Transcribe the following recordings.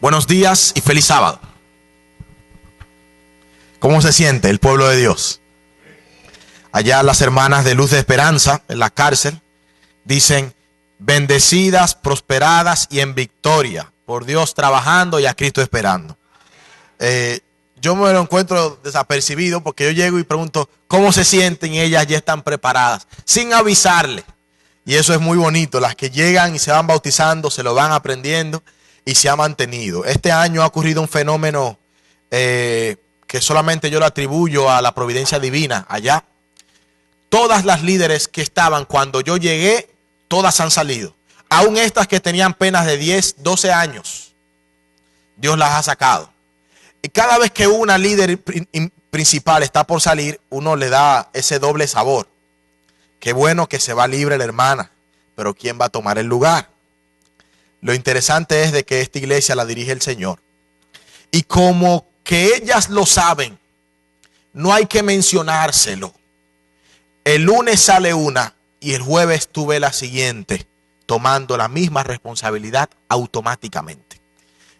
Buenos días y feliz sábado. ¿Cómo se siente el pueblo de Dios? Allá las hermanas de Luz de Esperanza en la cárcel dicen: bendecidas, prosperadas y en victoria, por Dios trabajando y a Cristo esperando. Yo me lo encuentro desapercibido porque yo llego y pregunto cómo se sienten, y ellas ya están preparadas, sin avisarle. Y eso es muy bonito. Las que llegan y se van bautizando, se lo van aprendiendo y se ha mantenido. Este año ha ocurrido un fenómeno que solamente yo lo atribuyo a la providencia divina. Allá, todas las líderes que estaban cuando yo llegué, todas han salido. Aún estas que tenían penas de 10, 12 años, Dios las ha sacado. Y cada vez que una líder principal está por salir, uno le da ese doble sabor. Qué bueno que se va libre la hermana, pero ¿quién va a tomar el lugar? Lo interesante es de que esta iglesia la dirige el Señor. Y como que ellas lo saben, no hay que mencionárselo. El lunes sale una y el jueves tuve la siguiente, tomando la misma responsabilidad automáticamente.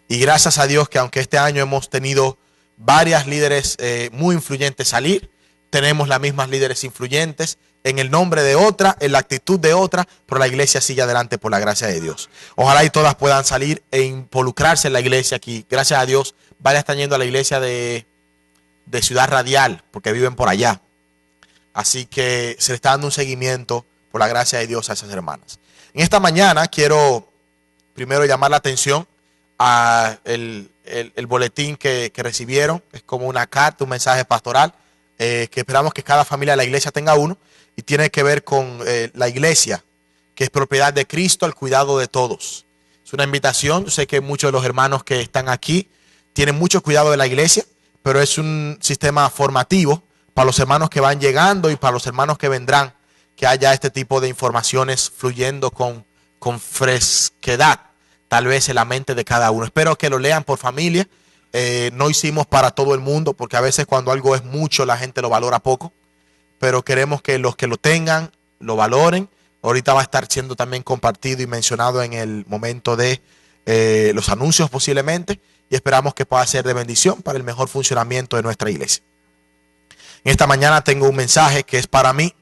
Y gracias a Dios que aunque este año hemos tenido varias líderes muy influyentes salir, tenemos las mismas líderes influyentes en el nombre de otra, en la actitud de otra, pero la iglesia sigue adelante por la gracia de Dios. Ojalá y todas puedan salir e involucrarse en la iglesia aquí. Gracias a Dios, varias están yendo a la iglesia de Ciudad Radial, porque viven por allá. Así que se le está dando un seguimiento por la gracia de Dios a esas hermanas. En esta mañana quiero primero llamar la atención a el boletín que recibieron. Es como una carta, un mensaje pastoral, que esperamos que cada familia de la iglesia tenga uno, y tiene que ver con la iglesia, que es propiedad de Cristo, al cuidado de todos. Es una invitación. Yo sé que muchos de los hermanos que están aquí tienen mucho cuidado de la iglesia, pero es un sistema formativo para los hermanos que van llegando y para los hermanos que vendrán, que haya este tipo de informaciones fluyendo con fresquedad, tal vez en la mente de cada uno. Espero que lo lean por familia. No hicimos para todo el mundo, porque a veces cuando algo es mucho la gente lo valora poco, pero queremos que los que lo tengan lo valoren. Ahorita va a estar siendo también compartido y mencionado en el momento de los anuncios posiblemente, y esperamos que pueda ser de bendición para el mejor funcionamiento de nuestra iglesia. En esta mañana tengo un mensaje que es para mí,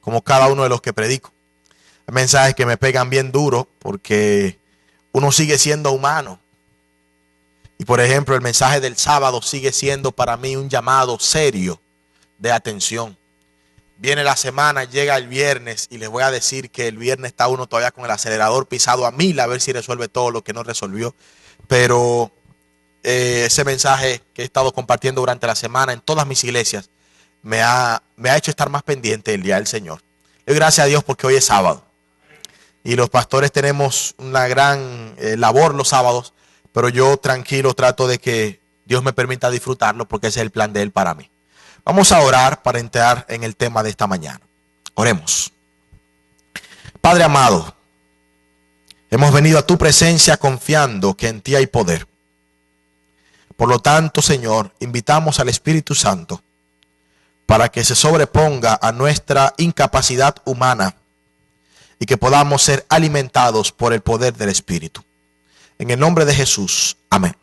como cada uno de los que predico. Hay mensajes que me pegan bien duro porque uno sigue siendo humano. Y por ejemplo, el mensaje del sábado sigue siendo para mí un llamado serio de atención. Viene la semana, llega el viernes, y les voy a decir que el viernes está uno todavía con el acelerador pisado a 1000 a ver si resuelve todo lo que no resolvió. Pero ese mensaje que he estado compartiendo durante la semana en todas mis iglesias me ha hecho estar más pendiente del día del Señor. Le doy gracias a Dios porque hoy es sábado. Y los pastores tenemos una gran labor los sábados, pero yo tranquilo trato de que Dios me permita disfrutarlo porque ese es el plan de Él para mí. Vamos a orar para entrar en el tema de esta mañana. Oremos. Padre amado, hemos venido a tu presencia confiando que en ti hay poder. Por lo tanto, Señor, invitamos al Espíritu Santo para que se sobreponga a nuestra incapacidad humana y que podamos ser alimentados por el poder del Espíritu. En el nombre de Jesús. Amén.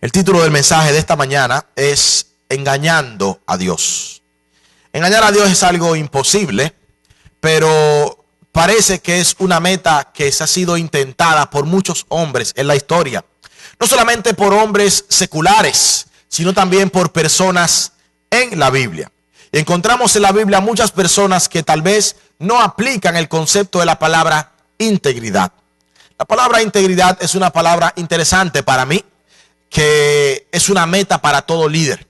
El título del mensaje de esta mañana es Engañando a Dios. Engañar a Dios es algo imposible, pero parece que es una meta que se ha sido intentada por muchos hombres en la historia. No solamente por hombres seculares, sino también por personas en la Biblia. Y encontramos en la Biblia muchas personas que tal vez no aplican el concepto de la palabra integridad. La palabra integridad es una palabra interesante para mí, que es una meta para todo líder.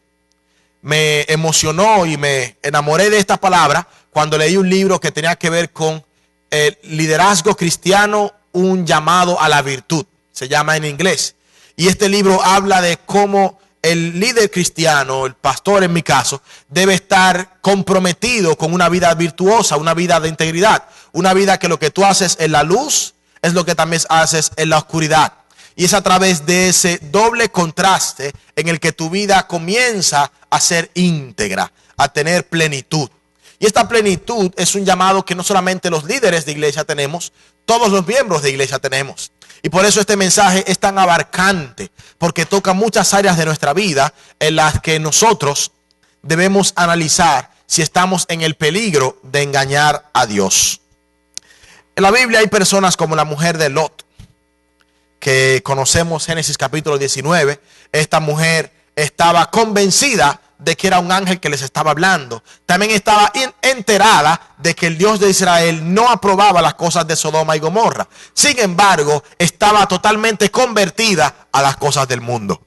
Me emocionó y me enamoré de esta palabra cuando leí un libro que tenía que ver con el liderazgo cristiano, un llamado a la virtud. Se llama en inglés. Y este libro habla de cómo el líder cristiano, el pastor en mi caso, debe estar comprometido con una vida virtuosa, una vida de integridad, una vida que lo que tú haces en la luz es lo que también haces en la oscuridad. Y es a través de ese doble contraste en el que tu vida comienza a ser íntegra, a tener plenitud. Y esta plenitud es un llamado que no solamente los líderes de iglesia tenemos, todos los miembros de iglesia tenemos. Y por eso este mensaje es tan abarcante, porque toca muchas áreas de nuestra vida en las que nosotros debemos analizar si estamos en el peligro de engañar a Dios. En la Biblia hay personas como la mujer de Lot, que conocemos Génesis capítulo 19. Esta mujer estaba convencida de que era un ángel que les estaba hablando. También estaba enterada de que el Dios de Israel no aprobaba las cosas de Sodoma y Gomorra. Sin embargo, estaba totalmente convertida a las cosas del mundo.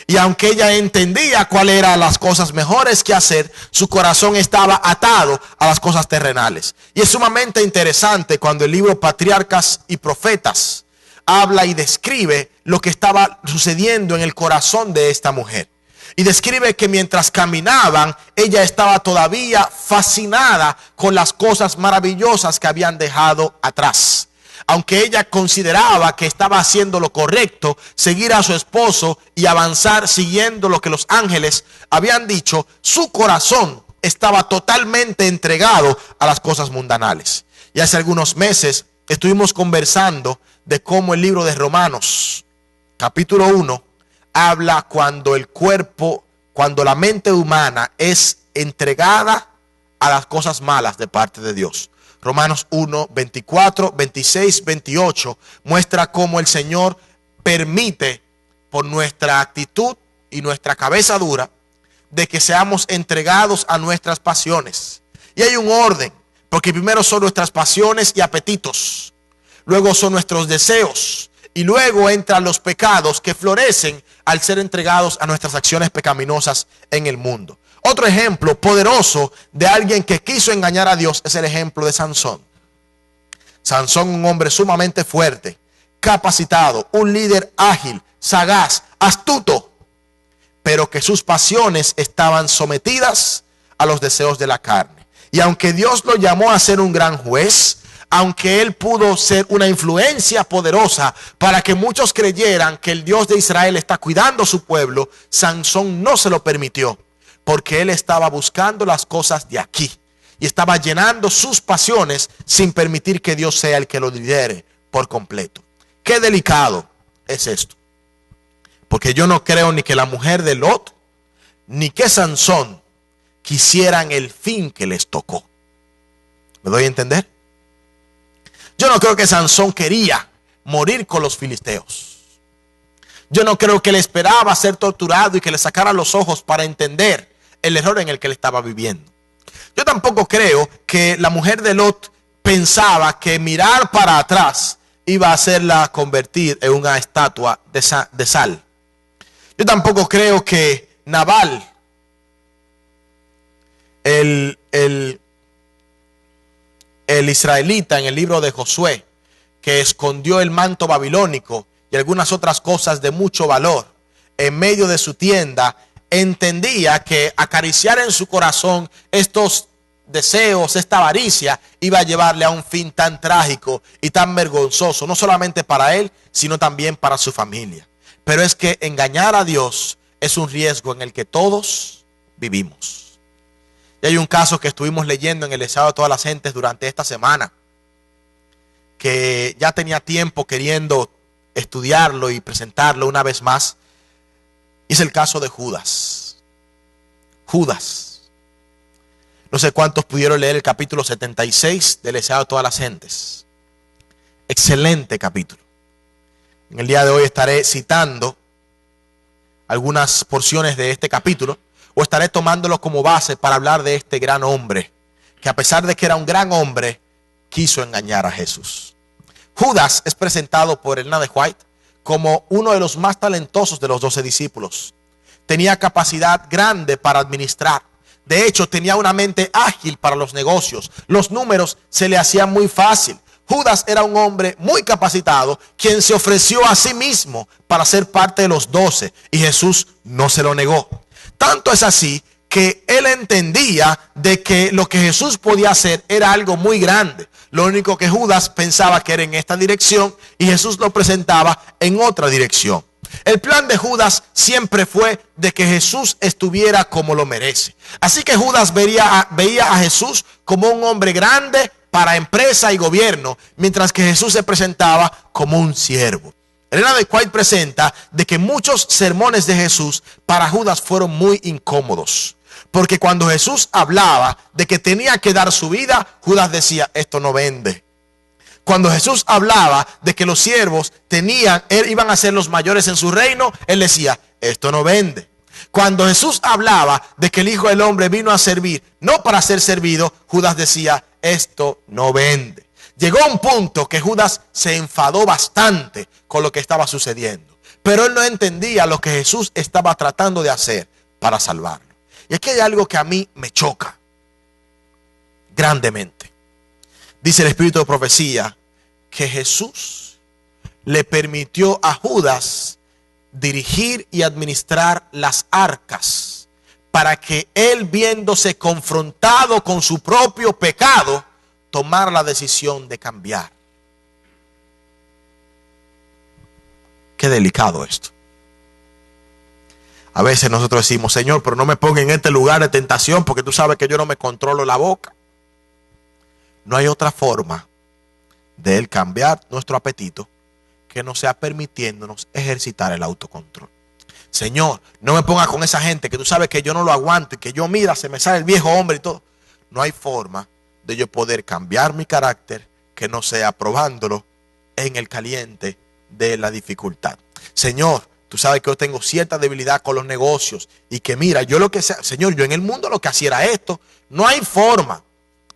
Y aunque ella entendía cuáles eran las cosas mejores que hacer, su corazón estaba atado a las cosas terrenales. Y es sumamente interesante cuando el libro Patriarcas y Profetas habla y describe lo que estaba sucediendo en el corazón de esta mujer. Y describe que mientras caminaban, ella estaba todavía fascinada con las cosas maravillosas que habían dejado atrás. Aunque ella consideraba que estaba haciendo lo correcto, seguir a su esposo y avanzar siguiendo lo que los ángeles habían dicho, su corazón estaba totalmente entregado a las cosas mundanales. Y hace algunos meses estuvimos conversando de cómo el libro de Romanos, capítulo 1, habla cuando el cuerpo, cuando la mente humana es entregada a las cosas malas de parte de Dios. Romanos 1, 24, 26, 28 muestra cómo el Señor permite por nuestra actitud y nuestra cabeza dura de que seamos entregados a nuestras pasiones. Y hay un orden, porque primero son nuestras pasiones y apetitos, luego son nuestros deseos y luego entran los pecados que florecen al ser entregados a nuestras acciones pecaminosas en el mundo. Otro ejemplo poderoso de alguien que quiso engañar a Dios es el ejemplo de Sansón. Sansón, un hombre sumamente fuerte, capacitado, un líder ágil, sagaz, astuto, pero que sus pasiones estaban sometidas a los deseos de la carne. Y aunque Dios lo llamó a ser un gran juez, aunque él pudo ser una influencia poderosa para que muchos creyeran que el Dios de Israel está cuidando a su pueblo, Sansón no se lo permitió. Porque él estaba buscando las cosas de aquí y estaba llenando sus pasiones sin permitir que Dios sea el que lo lidere por completo. Qué delicado es esto. Porque yo no creo ni que la mujer de Lot ni que Sansón quisieran el fin que les tocó. ¿Me doy a entender? Yo no creo que Sansón quería morir con los filisteos. Yo no creo que él esperaba ser torturado y que le sacaran los ojos para entender el error en el que él estaba viviendo. Yo tampoco creo que la mujer de Lot pensaba que mirar para atrás iba a hacerla convertir en una estatua de sal. Yo tampoco creo que Nabal, el israelita en el libro de Josué, que escondió el manto babilónico y algunas otras cosas de mucho valor en medio de su tienda, entendía que acariciar en su corazón estos deseos, esta avaricia, iba a llevarle a un fin tan trágico y tan vergonzoso, no solamente para él, sino también para su familia. Pero es que engañar a Dios es un riesgo en el que todos vivimos. Y hay un caso que estuvimos leyendo en el Deseado de todas las gentes durante esta semana, que ya tenía tiempo queriendo estudiarlo y presentarlo una vez más. Es el caso de Judas. Judas. No sé cuántos pudieron leer el capítulo 76 del Deseado de todas las gentes. Excelente capítulo. En el día de hoy estaré citando algunas porciones de este capítulo, o estaré tomándolo como base para hablar de este gran hombre, que a pesar de que era un gran hombre, quiso engañar a Jesús. Judas es presentado por Ellen G. White como uno de los más talentosos de los 12 discípulos. Tenía capacidad grande para administrar. De hecho, tenía una mente ágil para los negocios. Los números se le hacían muy fácil. Judas era un hombre muy capacitado, quien se ofreció a sí mismo para ser parte de los 12, y Jesús no se lo negó. Tanto es así que él entendía de que lo que Jesús podía hacer era algo muy grande. Lo único que Judas pensaba que era en esta dirección y Jesús lo presentaba en otra dirección. El plan de Judas siempre fue de que Jesús estuviera como lo merece. Así que Judas veía a Jesús como un hombre grande para empresa y gobierno, mientras que Jesús se presentaba como un siervo. Elena de White presenta de que muchos sermones de Jesús para Judas fueron muy incómodos. Porque cuando Jesús hablaba de que tenía que dar su vida, Judas decía, esto no vende. Cuando Jesús hablaba de que los siervos iban a ser los mayores en su reino, él decía, esto no vende. Cuando Jesús hablaba de que el Hijo del Hombre vino a servir, no para ser servido, Judas decía, esto no vende. Llegó a un punto que Judas se enfadó bastante con lo que estaba sucediendo. Pero él no entendía lo que Jesús estaba tratando de hacer para salvarlo. Y aquí hay algo que a mí me choca grandemente. Dice el Espíritu de Profecía que Jesús le permitió a Judas dirigir y administrar las arcas para que él, viéndose confrontado con su propio pecado, tomara la decisión de cambiar. Qué delicado esto. A veces nosotros decimos, Señor, pero no me ponga en este lugar de tentación porque tú sabes que yo no me controlo la boca. No hay otra forma de él cambiar nuestro apetito que no sea permitiéndonos ejercitar el autocontrol. Señor, no me pongas con esa gente que tú sabes que yo no lo aguanto y que yo, mira, se me sale el viejo hombre y todo. No hay forma de yo poder cambiar mi carácter que no sea probándolo en el caliente de la dificultad. Señor, tú sabes que yo tengo cierta debilidad con los negocios y que mira, yo lo que sea, Señor, yo en el mundo lo que hacía era esto. No hay forma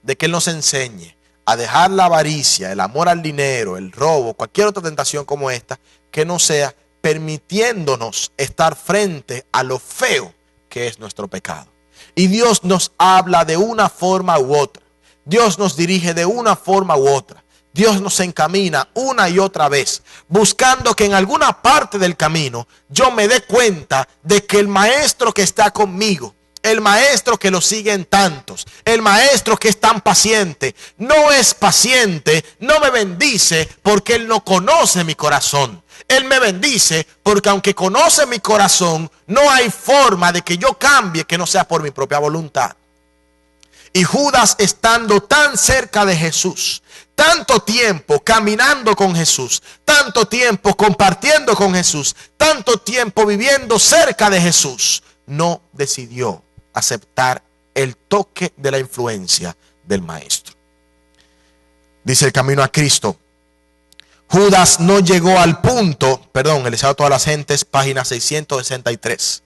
de que Él nos enseñe a dejar la avaricia, el amor al dinero, el robo, cualquier otra tentación como esta, que no sea permitiéndonos estar frente a lo feo que es nuestro pecado. Y Dios nos habla de una forma u otra. Dios nos dirige de una forma u otra. Dios nos encamina una y otra vez, buscando que en alguna parte del camino yo me dé cuenta de que el maestro que está conmigo, el maestro que lo siguen tantos, el maestro que es tan paciente, no es paciente, no me bendice porque Él no conoce mi corazón. Él me bendice porque aunque conoce mi corazón, no hay forma de que yo cambie que no sea por mi propia voluntad. Y Judas, estando tan cerca de Jesús, tanto tiempo caminando con Jesús, tanto tiempo compartiendo con Jesús, tanto tiempo viviendo cerca de Jesús, no decidió aceptar el toque de la influencia del maestro. Dice el Camino a Cristo, Judas no llegó al punto, perdón, el Estado de todas las gentes, página 663.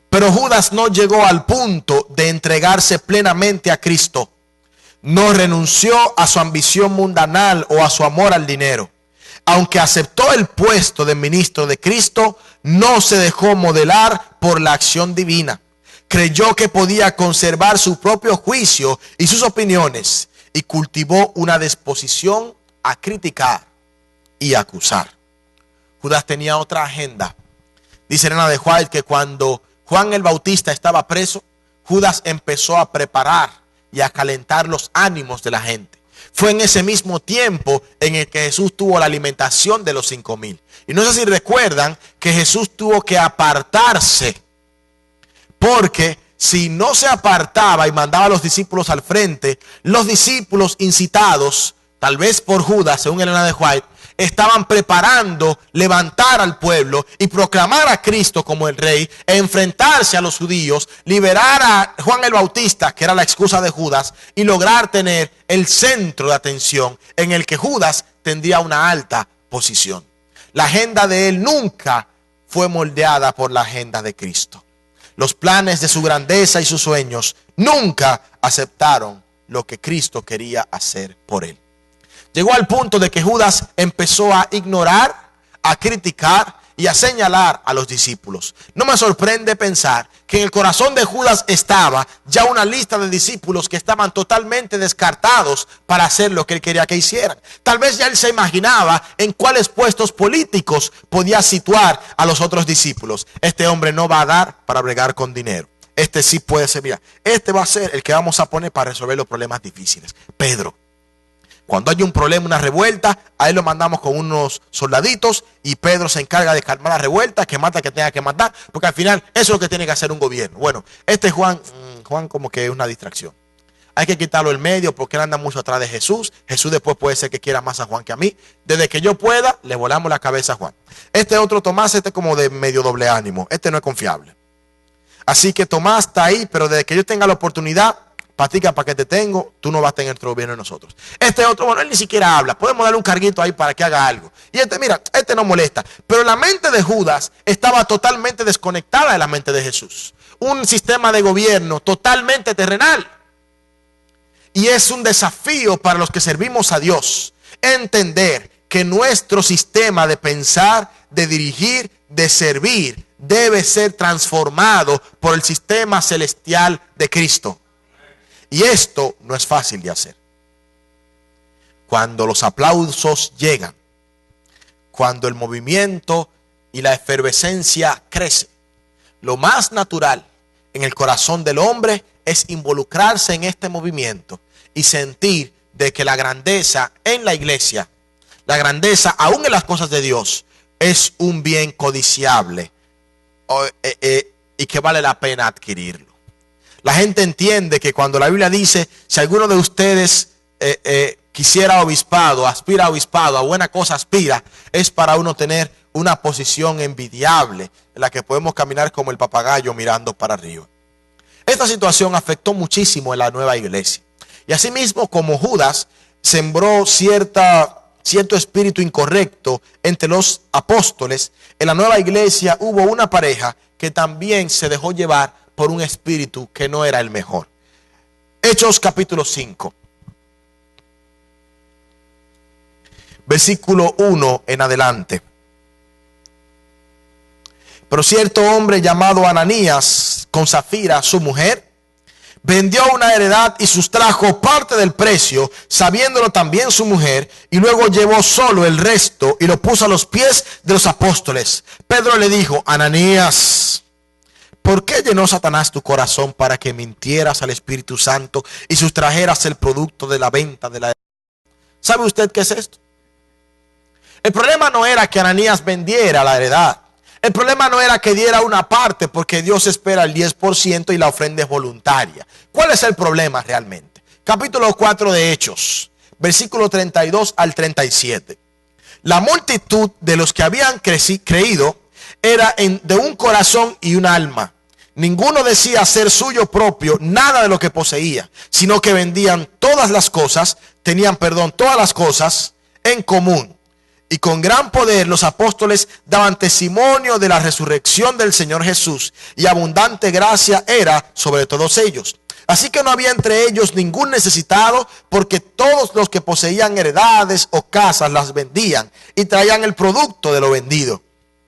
Pero Judas no llegó al punto de entregarse plenamente a Cristo. No renunció a su ambición mundanal o a su amor al dinero. Aunque aceptó el puesto de ministro de Cristo, no se dejó modelar por la acción divina. Creyó que podía conservar su propio juicio y sus opiniones y cultivó una disposición a criticar y acusar. Judas tenía otra agenda. Dice Elena de White que cuando Juan el Bautista estaba preso, Judas empezó a preparar y a calentar los ánimos de la gente. Fue en ese mismo tiempo en el que Jesús tuvo la alimentación de los 5,000. Y no sé si recuerdan que Jesús tuvo que apartarse, porque si no se apartaba y mandaba a los discípulos al frente, los discípulos incitados, tal vez por Judas, según Elena de White, estaban preparando levantar al pueblo y proclamar a Cristo como el rey, enfrentarse a los judíos, liberar a Juan el Bautista, que era la excusa de Judas, y lograr tener el centro de atención en el que Judas tendría una alta posición. La agenda de él nunca fue moldeada por la agenda de Cristo. Los planes de su grandeza y sus sueños nunca aceptaron lo que Cristo quería hacer por él. Llegó al punto de que Judas empezó a ignorar, a criticar y a señalar a los discípulos. No me sorprende pensar que en el corazón de Judas estaba ya una lista de discípulos que estaban totalmente descartados para hacer lo que él quería que hicieran. Tal vez ya él se imaginaba en cuáles puestos políticos podía situar a los otros discípulos. Este hombre no va a dar para bregar con dinero. Este sí puede ser, mira, este va a ser el que vamos a poner para resolver los problemas difíciles. Pedro. Cuando hay un problema, una revuelta, a él lo mandamos con unos soldaditos y Pedro se encarga de calmar la revuelta, que mata que tenga que matar, porque al final eso es lo que tiene que hacer un gobierno. Bueno, este Juan como que es una distracción. Hay que quitarlo del medio porque él anda mucho atrás de Jesús. Jesús después puede ser que quiera más a Juan que a mí. Desde que yo pueda, le volamos la cabeza a Juan. Este otro Tomás, este como de medio doble ánimo. Este no es confiable. Así que Tomás está ahí, pero desde que yo tenga la oportunidad, patica para que te tengo, tú no vas a tener nuestro gobierno de nosotros. Este otro, bueno, él ni siquiera habla. Podemos darle un carguito ahí para que haga algo. Y este, mira, este no molesta. Pero la mente de Judas estaba totalmente desconectada de la mente de Jesús. Un sistema de gobierno totalmente terrenal. Y es un desafío para los que servimos a Dios entender que nuestro sistema de pensar, de dirigir, de servir debe ser transformado por el sistema celestial de Cristo. Y esto no es fácil de hacer. Cuando los aplausos llegan, cuando el movimiento y la efervescencia crece, lo más natural en el corazón del hombre es involucrarse en este movimiento y sentir de que la grandeza en la iglesia, la grandeza aún en las cosas de Dios, es un bien codiciable y que vale la pena adquirirlo. La gente entiende que cuando la Biblia dice, si alguno de ustedes quisiera obispado, aspira a obispado, a buena cosa aspira, es para uno tener una posición envidiable en la que podemos caminar como el papagayo mirando para arriba. Esta situación afectó muchísimo en la nueva iglesia. Y asimismo, como Judas sembró cierto espíritu incorrecto entre los apóstoles, en la nueva iglesia hubo una pareja que también se dejó llevar por un espíritu que no era el mejor. Hechos capítulo 5. Versículo 1 en adelante. Pero cierto hombre llamado Ananías, con Zafira, su mujer, vendió una heredad y sustrajo parte del precio, sabiéndolo también su mujer, y luego llevó solo el resto y lo puso a los pies de los apóstoles. Pedro le dijo, Ananías, ¿por qué llenó Satanás tu corazón para que mintieras al Espíritu Santo y sustrajeras el producto de la venta de la heredad? ¿Sabe usted qué es esto? El problema no era que Ananías vendiera la heredad. El problema no era que diera una parte, porque Dios espera el 10% y la ofrenda es voluntaria. ¿Cuál es el problema realmente? Capítulo 4 de Hechos, versículo 32 al 37. La multitud de los que habían creído era de un corazón y un alma. Ninguno decía ser suyo propio nada de lo que poseía, sino que vendían todas las cosas, todas las cosas en común. Y con gran poder los apóstoles daban testimonio de la resurrección del Señor Jesús, y abundante gracia era sobre todos ellos. Así que no había entre ellos ningún necesitado, porque todos los que poseían heredades o casas las vendían y traían el producto de lo vendido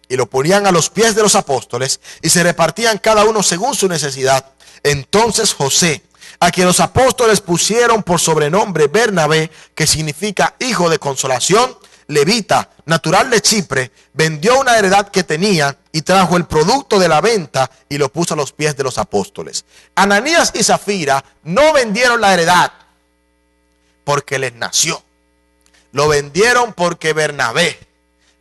y lo ponían a los pies de los apóstoles, y se repartían cada uno según su necesidad. Entonces José, a quien los apóstoles pusieron por sobrenombre Bernabé, que significa hijo de consolación, levita, natural de Chipre, vendió una heredad que tenía y trajo el producto de la venta y lo puso a los pies de los apóstoles. Ananías y Zafira no vendieron la heredad porque les nació. Lo vendieron porque Bernabé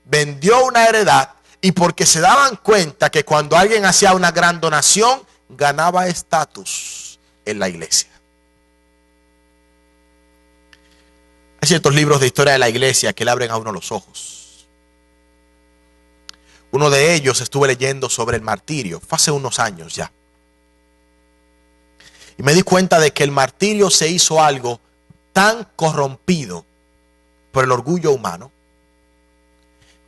vendió una heredad y porque se daban cuenta que cuando alguien hacía una gran donación, ganaba estatus en la iglesia. Hay ciertos libros de historia de la iglesia que le abren a uno los ojos. Uno de ellos estuve leyendo sobre el martirio, fue hace unos años ya. Y me di cuenta de que el martirio se hizo algo tan corrompido por el orgullo humano,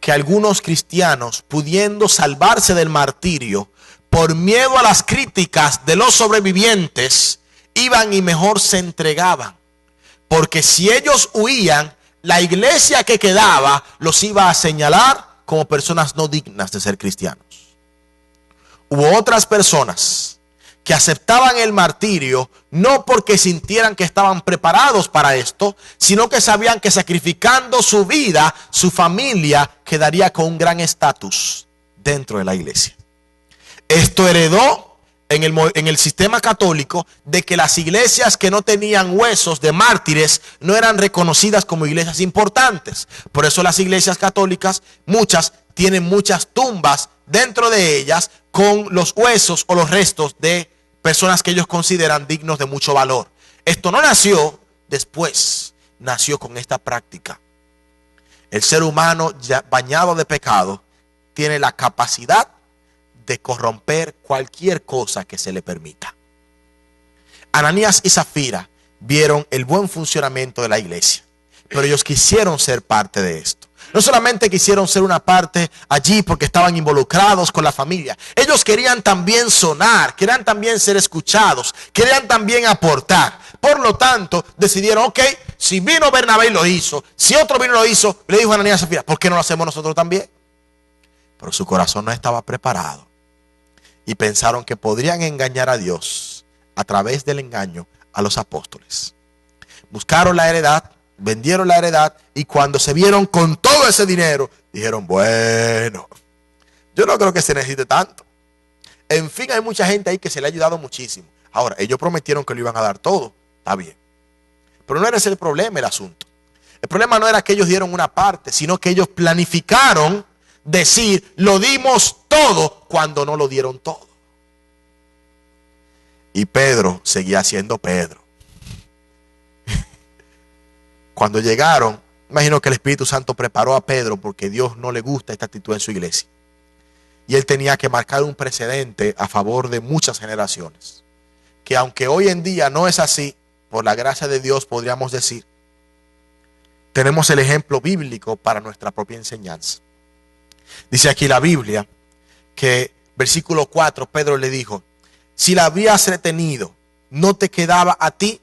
que algunos cristianos, pudiendo salvarse del martirio, por miedo a las críticas de los sobrevivientes, iban y mejor se entregaban. Porque si ellos huían, la iglesia que quedaba los iba a señalar como personas no dignas de ser cristianos. Hubo otras personas que aceptaban el martirio no porque sintieran que estaban preparados para esto, sino que sabían que sacrificando su vida, su familia quedaría con un gran estatus dentro de la iglesia. Esto heredó en el sistema católico de que las iglesias que no tenían huesos de mártires no eran reconocidas como iglesias importantes. Por eso las iglesias católicas, muchas, tienen muchas tumbas dentro de ellas con los huesos o los restos de personas que ellos consideran dignos de mucho valor. Esto no nació después, nació con esta práctica. El ser humano ya bañado de pecado tiene la capacidad de corromper cualquier cosa que se le permita. Ananías y Zafira vieron el buen funcionamiento de la iglesia, pero ellos quisieron ser parte de esto. No solamente quisieron ser una parte allí porque estaban involucrados con la familia. Ellos querían también sonar, querían también ser escuchados, querían también aportar. Por lo tanto, decidieron, ok, si vino Bernabé y lo hizo, si otro vino y lo hizo, le dijo a Ananías y Zafira, ¿por qué no lo hacemos nosotros también? Pero su corazón no estaba preparado y pensaron que podrían engañar a Dios a través del engaño a los apóstoles. Buscaron la heredad, vendieron la heredad y cuando se vieron con todo ese dinero, dijeron, bueno, yo no creo que se necesite tanto. En fin, hay mucha gente ahí que se le ha ayudado muchísimo. Ahora, ellos prometieron que lo iban a dar todo, está bien. Pero no era ese el problema, el asunto. El problema no era que ellos dieron una parte, sino que ellos planificaron decir, lo dimos todo cuando no lo dieron todo. Y Pedro seguía siendo Pedro. Cuando llegaron, imagino que el Espíritu Santo preparó a Pedro porque Dios no le gusta esta actitud en su iglesia. Y él tenía que marcar un precedente a favor de muchas generaciones. Que aunque hoy en día no es así, por la gracia de Dios podríamos decir, tenemos el ejemplo bíblico para nuestra propia enseñanza. Dice aquí la Biblia que, versículo 4, Pedro le dijo, si la habías retenido, no te quedaba a ti,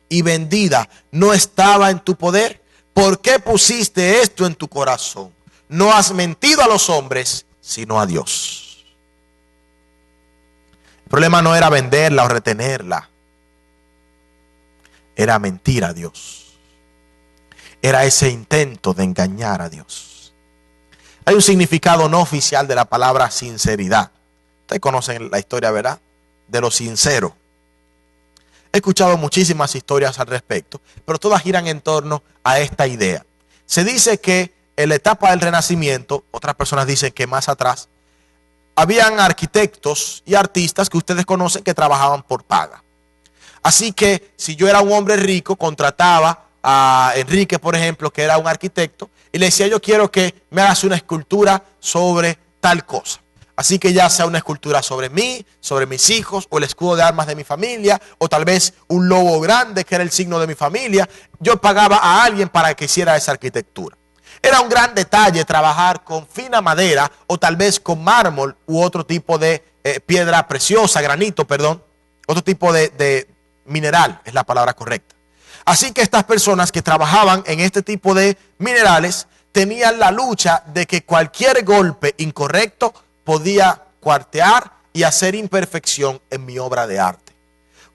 y vendida no estaba en tu poder. ¿Por qué pusiste esto en tu corazón? No has mentido a los hombres, sino a Dios. El problema no era venderla o retenerla, era mentir a Dios. Era ese intento de engañar a Dios. Hay un significado no oficial de la palabra sinceridad. Ustedes conocen la historia, ¿verdad? De lo sincero. He escuchado muchísimas historias al respecto, pero todas giran en torno a esta idea. Se dice que en la etapa del Renacimiento, otras personas dicen que más atrás, habían arquitectos y artistas que ustedes conocen que trabajaban por paga. Así que si yo era un hombre rico, contrataba a Enrique, por ejemplo, que era un arquitecto, y le decía, yo quiero que me hagas una escultura sobre tal cosa. Así que ya sea una escultura sobre mí, sobre mis hijos, o el escudo de armas de mi familia, o tal vez un lobo grande que era el signo de mi familia, yo pagaba a alguien para que hiciera esa arquitectura. Era un gran detalle trabajar con fina madera, o tal vez con mármol, u otro tipo de piedra preciosa, granito, perdón, otro tipo de mineral, es la palabra correcta. Así que estas personas que trabajaban en este tipo de minerales, tenían la lucha de que cualquier golpe incorrecto podía cuartear y hacer imperfección en mi obra de arte.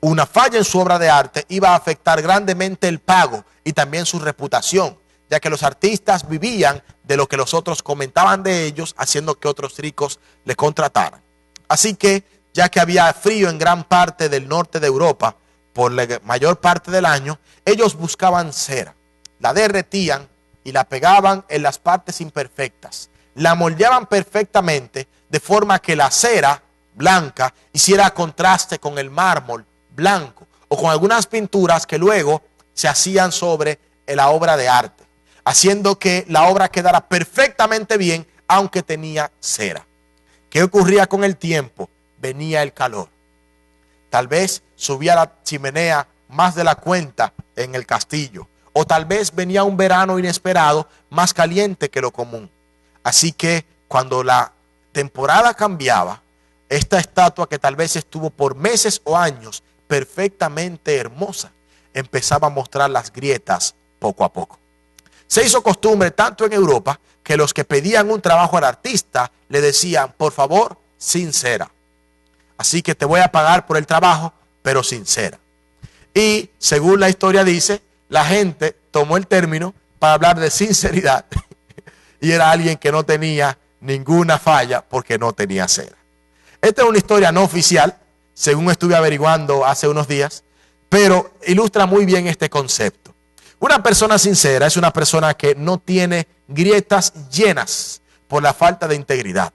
Una falla en su obra de arte iba a afectar grandemente el pago y también su reputación, ya que los artistas vivían de lo que los otros comentaban de ellos, haciendo que otros ricos le contrataran. Así que, ya que había frío en gran parte del norte de Europa, por la mayor parte del año, ellos buscaban cera, la derretían y la pegaban en las partes imperfectas. La moldeaban perfectamente de forma que la cera blanca hiciera contraste con el mármol blanco o con algunas pinturas que luego se hacían sobre la obra de arte, haciendo que la obra quedara perfectamente bien aunque tenía cera. ¿Qué ocurría con el tiempo? Venía el calor. Tal vez subía la chimenea más de la cuenta en el castillo, o tal vez venía un verano inesperado más caliente que lo común. Así que cuando la temporada cambiaba, esta estatua que tal vez estuvo por meses o años perfectamente hermosa, empezaba a mostrar las grietas poco a poco. Se hizo costumbre tanto en Europa que los que pedían un trabajo al artista le decían, por favor, sin cera. Así que te voy a pagar por el trabajo, pero sin cera. Y según la historia dice, la gente tomó el término para hablar de sinceridad. Y era alguien que no tenía ninguna falla porque no tenía cera. Esta es una historia no oficial. según estuve averiguando hace unos días, pero ilustra muy bien este concepto. Una persona sincera es una persona que no tiene grietas llenas por la falta de integridad.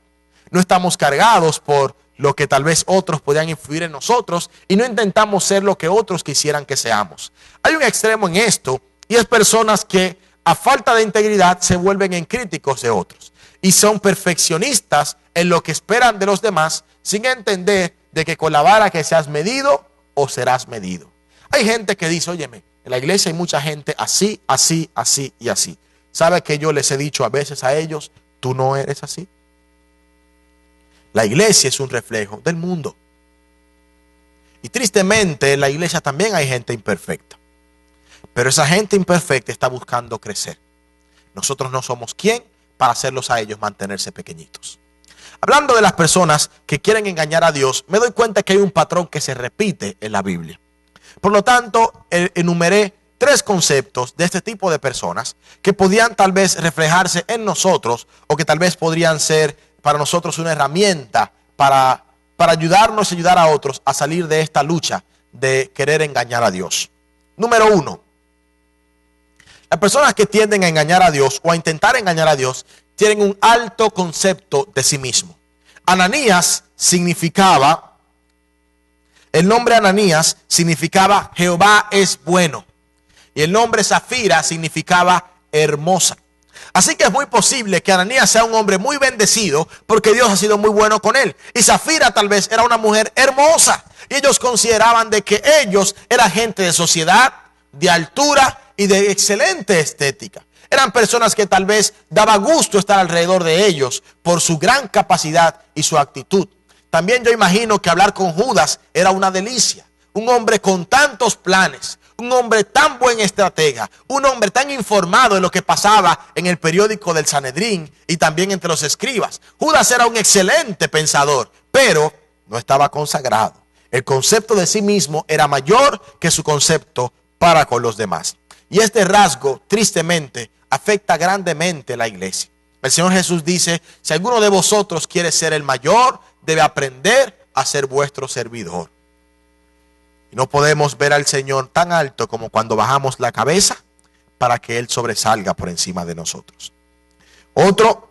No estamos cargados por lo que tal vez otros podrían influir en nosotros y no intentamos ser lo que otros quisieran que seamos. Hay un extremo en esto y es personas que a falta de integridad se vuelven en críticos de otros y son perfeccionistas en lo que esperan de los demás sin entender de que con la vara que seas medido o serás medido. Hay gente que dice, óyeme, en la iglesia hay mucha gente así, así, así y así. ¿Sabe que yo les he dicho a veces a ellos, tú no eres así? La iglesia es un reflejo del mundo. Y tristemente en la iglesia también hay gente imperfecta. Pero esa gente imperfecta está buscando crecer. Nosotros no somos quien para hacerlos a ellos mantenerse pequeñitos. Hablando de las personas que quieren engañar a Dios, me doy cuenta que hay un patrón que se repite en la Biblia. Por lo tanto, enumeré 3 conceptos de este tipo de personas que podían tal vez reflejarse en nosotros o que tal vez podrían ser para nosotros una herramienta para ayudarnos y ayudar a otros a salir de esta lucha de querer engañar a Dios. Número 1. Las personas que tienden a engañar a Dios o a intentar engañar a Dios tienen un alto concepto de sí mismo. Ananías significaba, el nombre Ananías significaba Jehová es bueno. Y el nombre Zafira significaba hermosa. Así que es muy posible que Ananías sea un hombre muy bendecido porque Dios ha sido muy bueno con él. Y Zafira tal vez era una mujer hermosa. Y ellos consideraban de que ellos eran gente de sociedad, de altura y de excelente estética. Eran personas que tal vez daba gusto estar alrededor de ellos por su gran capacidad y su actitud. También yo imagino que hablar con Judas era una delicia. Un hombre con tantos planes. Un hombre tan buen estratega, un hombre tan informado de lo que pasaba en el periódico del Sanedrín y también entre los escribas. Judas era un excelente pensador, pero no estaba consagrado. El concepto de sí mismo era mayor que su concepto para con los demás. Y este rasgo, tristemente, afecta grandemente a la iglesia. El Señor Jesús dice, si alguno de vosotros quiere ser el mayor, debe aprender a ser vuestro servidor. Y no podemos ver al Señor tan alto como cuando bajamos la cabeza para que Él sobresalga por encima de nosotros. Otro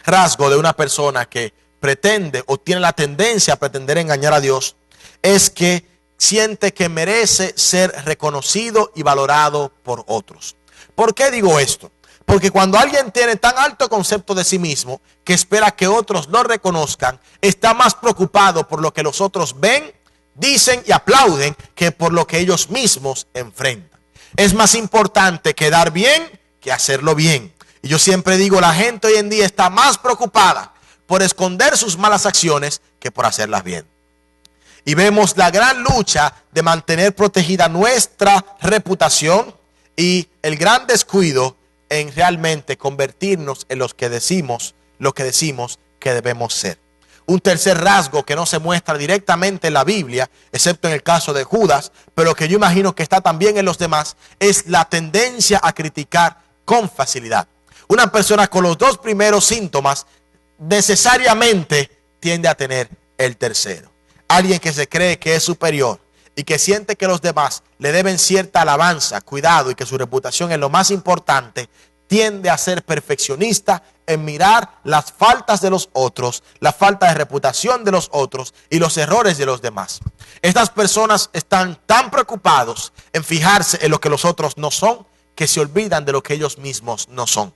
rasgo de una persona que pretende o tiene la tendencia a pretender engañar a Dios es que siente que merece ser reconocido y valorado por otros. ¿Por qué digo esto? Porque cuando alguien tiene tan alto concepto de sí mismo que espera que otros lo reconozcan, está más preocupado por lo que los otros ven, dicen y aplauden que por lo que ellos mismos enfrentan. Es más importante quedar bien que hacerlo bien. Y yo siempre digo, la gente hoy en día está más preocupada por esconder sus malas acciones que por hacerlas bien. Y vemos la gran lucha de mantener protegida nuestra reputación y el gran descuido en realmente convertirnos en los que decimos, lo que decimos que debemos ser. Un tercer rasgo que no se muestra directamente en la Biblia, excepto en el caso de Judas, pero que yo imagino que está también en los demás, es la tendencia a criticar con facilidad. Una persona con los 2 primeros síntomas necesariamente tiende a tener el tercero. Alguien que se cree que es superior y que siente que los demás le deben cierta alabanza, cuidado y que su reputación es lo más importante, tiende a ser perfeccionista en mirar las faltas de los otros, la falta de reputación de los otros y los errores de los demás. Estas personas están tan preocupados en fijarse en lo que los otros no son, que se olvidan de lo que ellos mismos no son.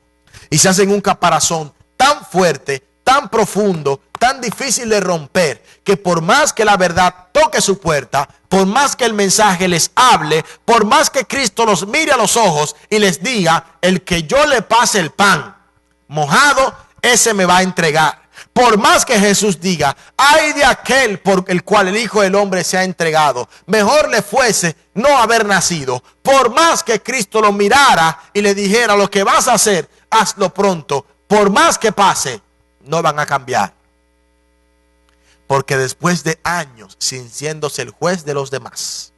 Y se hacen un caparazón tan fuerte, tan profundo, tan difícil de romper, que por más que la verdad toque su puerta, por más que el mensaje les hable, por más que Cristo los mire a los ojos y les diga, el que yo le pase el pan mojado, ese me va a entregar. Por más que Jesús diga, ay de aquel por el cual el Hijo del Hombre se ha entregado, mejor le fuese no haber nacido. Por más que Cristo lo mirara y le dijera, lo que vas a hacer, hazlo pronto. Por más que pase, no van a cambiar. Porque después de años sintiéndose el juez de los demás,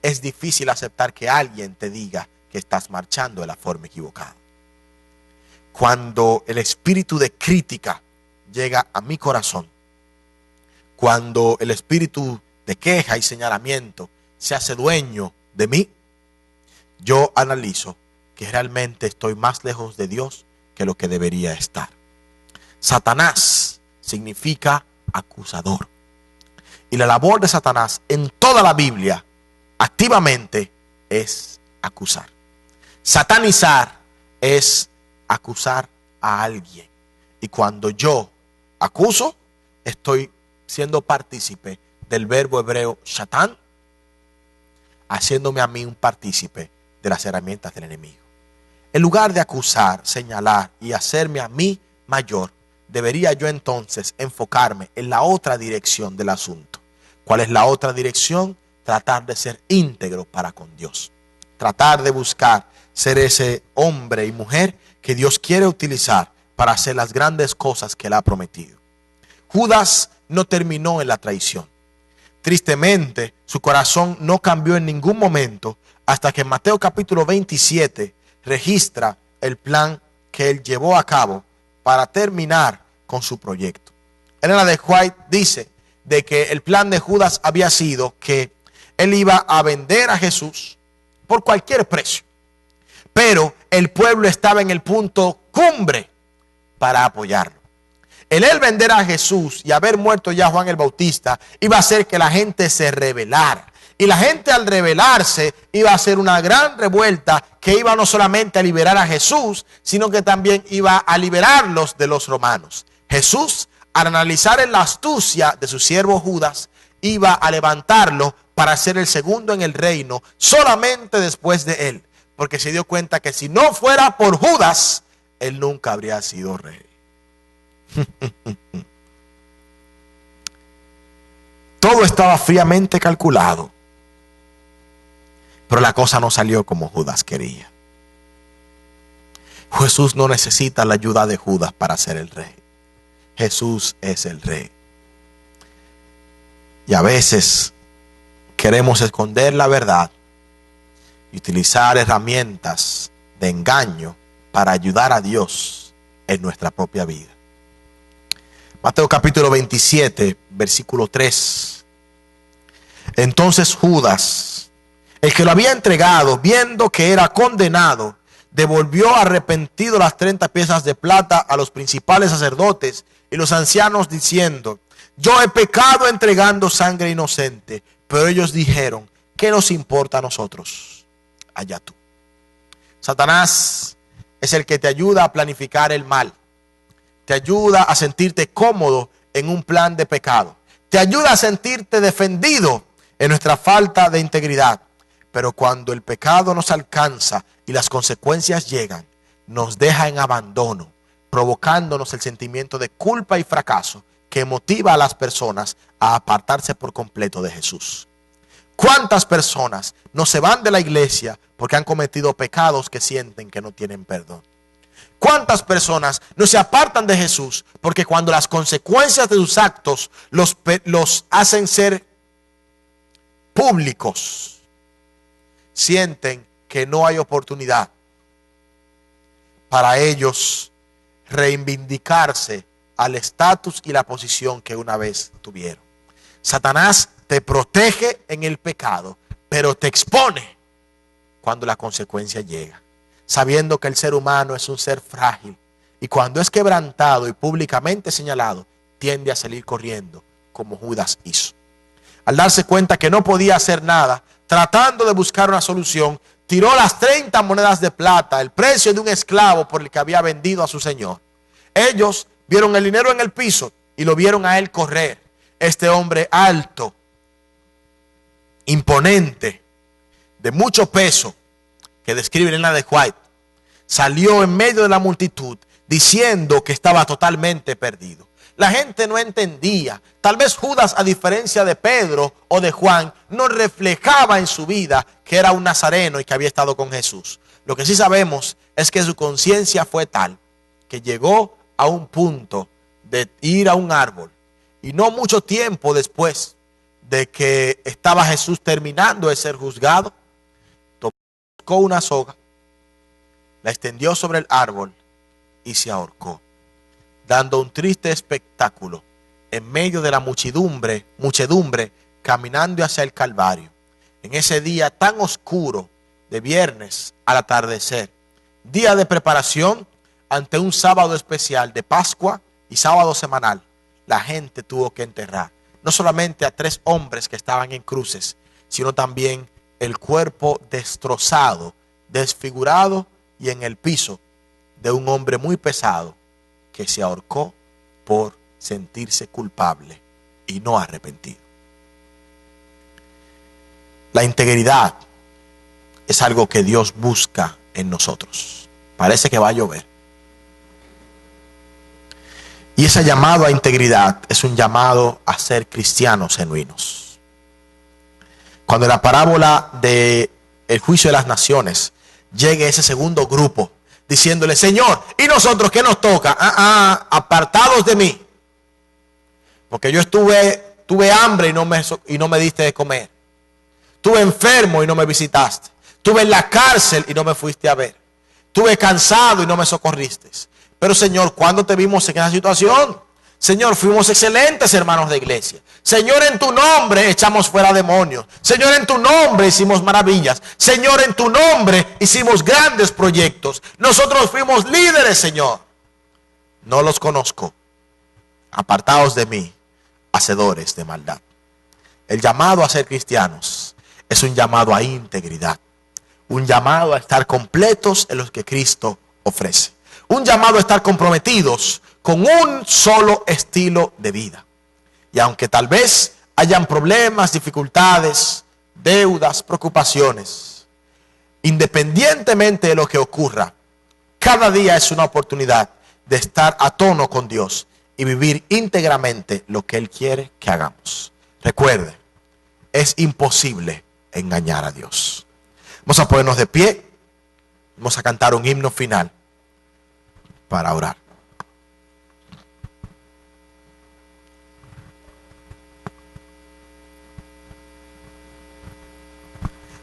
es difícil aceptar que alguien te diga que estás marchando de la forma equivocada. Cuando el espíritu de crítica llega a mi corazón, cuando el espíritu de queja y señalamiento se hace dueño de mí, yo analizo que realmente estoy más lejos de Dios que lo que debería estar. Satanás significa acusador. Y la labor de Satanás en toda la Biblia activamente es acusar. Satanizar es acusar a alguien. Y cuando yo acuso, estoy siendo partícipe del verbo hebreo shatán, haciéndome a mí un partícipe de las herramientas del enemigo. En lugar de acusar, señalar y hacerme a mí mayor, debería yo entonces enfocarme en la otra dirección del asunto. ¿Cuál es la otra dirección? Tratar de ser íntegro para con Dios. Tratar de buscar ser ese hombre y mujer que Dios quiere utilizar para hacer las grandes cosas que Él ha prometido. Judas no terminó en la traición. Tristemente, su corazón no cambió en ningún momento hasta que en Mateo capítulo 27 registra el plan que él llevó a cabo para terminar con su proyecto. Ellen de White dice de que el plan de Judas había sido que él iba a vender a Jesús por cualquier precio, pero el pueblo estaba en el punto cumbre para apoyarlo. El él vender a Jesús y haber muerto ya Juan el Bautista iba a hacer que la gente se rebelara. Y la gente, al rebelarse, iba a hacer una gran revuelta que iba no solamente a liberar a Jesús, sino que también iba a liberarlos de los romanos. Jesús, al analizar en la astucia de su siervo Judas, iba a levantarlo para ser el segundo en el reino solamente después de él. Porque se dio cuenta que si no fuera por Judas, él nunca habría sido rey. Todo estaba fríamente calculado, pero la cosa no salió como Judas quería. Jesús no necesita la ayuda de Judas para ser el rey. Jesús es el rey. Y a veces queremos esconder la verdad y utilizar herramientas de engaño para ayudar a Dios en nuestra propia vida. Mateo capítulo 27, versículo 3. Entonces Judas, el que lo había entregado, viendo que era condenado, devolvió arrepentido las 30 piezas de plata a los principales sacerdotes y los ancianos, diciendo: yo he pecado entregando sangre inocente. Pero ellos dijeron: ¿qué nos importa a nosotros? Allá tú. Satanás es el que te ayuda a planificar el mal. Te ayuda a sentirte cómodo en un plan de pecado. Te ayuda a sentirte defendido en nuestra falta de integridad. Pero cuando el pecado nos alcanza y las consecuencias llegan, nos deja en abandono, provocándonos el sentimiento de culpa y fracaso que motiva a las personas a apartarse por completo de Jesús. ¿Cuántas personas no se van de la iglesia porque han cometido pecados que sienten que no tienen perdón? ¿Cuántas personas no se apartan de Jesús porque cuando las consecuencias de sus actos los hacen ser públicos, sienten que no hay oportunidad para ellos reivindicarse al estatus y la posición que una vez tuvieron? Satanás te protege en el pecado, pero te expone cuando la consecuencia llega, sabiendo que el ser humano es un ser frágil y cuando es quebrantado y públicamente señalado, tiende a salir corriendo como Judas hizo. Al darse cuenta que no podía hacer nada, tratando de buscar una solución, tiró las 30 monedas de plata, el precio de un esclavo por el que había vendido a su señor. Ellos vieron el dinero en el piso y lo vieron a él correr. Este hombre alto, imponente, de mucho peso, que describe Ellen de White, salió en medio de la multitud diciendo que estaba totalmente perdido. La gente no entendía. Tal vez Judas, a diferencia de Pedro o de Juan, no reflejaba en su vida que era un nazareno y que había estado con Jesús. Lo que sí sabemos es que su conciencia fue tal que llegó a un punto de ir a un árbol. Y no mucho tiempo después de que estaba Jesús terminando de ser juzgado, tomó una soga, la extendió sobre el árbol y se ahorcó, dando un triste espectáculo en medio de la muchedumbre, caminando hacia el Calvario. En ese día tan oscuro de viernes al atardecer, día de preparación ante un sábado especial de Pascua y sábado semanal, la gente tuvo que enterrar no solamente a 3 hombres que estaban en cruces, sino también el cuerpo destrozado, desfigurado y en el piso de un hombre muy pesado que se ahorcó por sentirse culpable y no arrepentido. La integridad es algo que Dios busca en nosotros. Parece que va a llover. Y ese llamado a integridad es un llamado a ser cristianos genuinos. Cuando en la parábola del juicio de las naciones llegue ese segundo grupo diciéndole: Señor, ¿y nosotros qué nos toca? Apartados de mí, porque yo tuve hambre y no me diste de comer. Estuve enfermo y no me visitaste. Estuve en la cárcel y no me fuiste a ver. Estuve cansado y no me socorriste. Pero Señor, ¿cuándo te vimos en esa situación? Señor, fuimos excelentes hermanos de iglesia. Señor, en tu nombre echamos fuera demonios. Señor, en tu nombre hicimos maravillas. Señor, en tu nombre hicimos grandes proyectos. Nosotros fuimos líderes, Señor. No los conozco. Apartaos de mí, hacedores de maldad. El llamado a ser cristianos es un llamado a integridad. Un llamado a estar completos en los que Cristo ofrece. Un llamado a estar comprometidos con un solo estilo de vida. Y aunque tal vez hayan problemas, dificultades, deudas, preocupaciones, independientemente de lo que ocurra, cada día es una oportunidad de estar a tono con Dios y vivir íntegramente lo que Él quiere que hagamos. Recuerde, es imposible engañar a Dios. Vamos a ponernos de pie. Vamos a cantar un himno final para orar.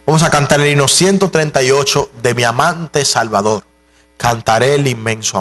Vamos a cantar el himno 138 de Mi amante Salvador. Cantaré el inmenso amor.